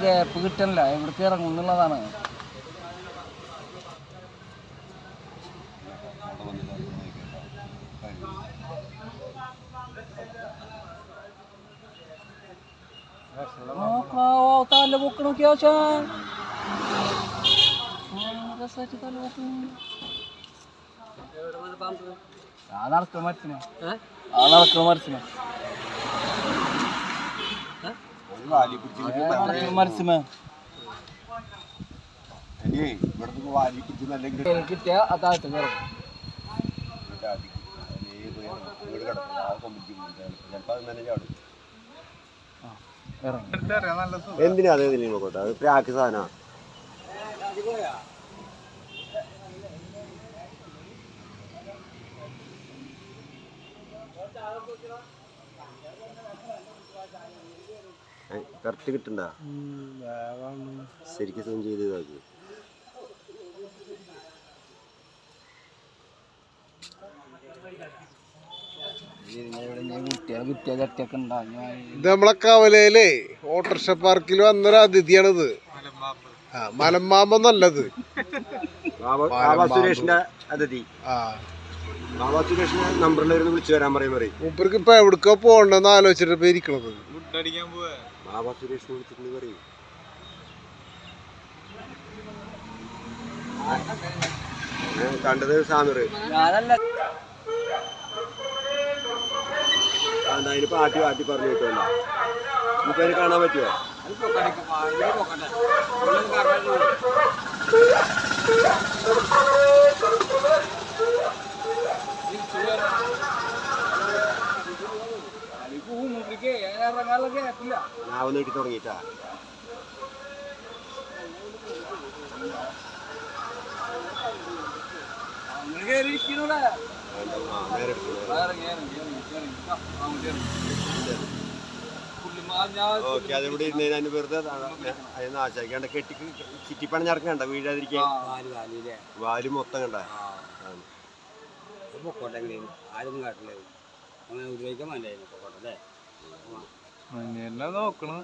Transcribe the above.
Gap കിട്ടണില്ല, എവിടേക്ക് ഇറങ്ങും എന്നുള്ളതാണ്. തല പൊക്ക് നോക്കിയാ രസായിട്ട് തല പൊക്ക്. നടക്കണ മരത്തിനെ കിട്ടിയ ആ താഴത്ത് എന്തിനാ അതേ നോക്കട്ടെ, അത് പ്രാക്ക് സാധന. കറക്റ്റ് കിട്ടണ്ട, ശരിക്കും സൂം ചെയ്ത് ഇതാക്കി. ഇത് നമ്മളെ കവലയിലേ ഓട്ടോറിക്ഷ പാർക്കിൽ വന്നൊരു അതിഥിയാണിത്. മലമ്പാമ്പൊന്നല്ലത്, സുരേഷിന്റെ അതിഥി. സുരേഷിന്റെ നമ്പറിൽ വിളിച്ചു വരാൻ പറയും. മൂപ്പർക്ക് ഇപ്പൊ എവിടേക്കാ പോകണ്ടെന്ന് ആലോചിച്ചിട്ട് ഇപ്പൊ ഇരിക്കണത്. സുരേഷിനെ വിളിച്ചിട്ടുണ്ട് പറയും. കണ്ടത് സാമിറ് അതിന് പാട്ടി പറഞ്ഞു കിട്ടുമല്ലോ. ഇപ്പൊ അതിന് കാണാൻ പറ്റുമോ? ഞാൻ ഒന്ന് കിട്ടി തുടങ്ങിട്ടാ. ഓക്കെ, അതിവിടെ ഇരുന്ന് വെറുതെ അതിന് നാശാക്കിയാണ്ട് കെട്ടിക്ക് ചുറ്റിപ്പണഞ്ഞിറക്കണ്ട, വീഴാതിരിക്കാൻ. വാല് മൊത്തം കണ്ട നോക്കണം.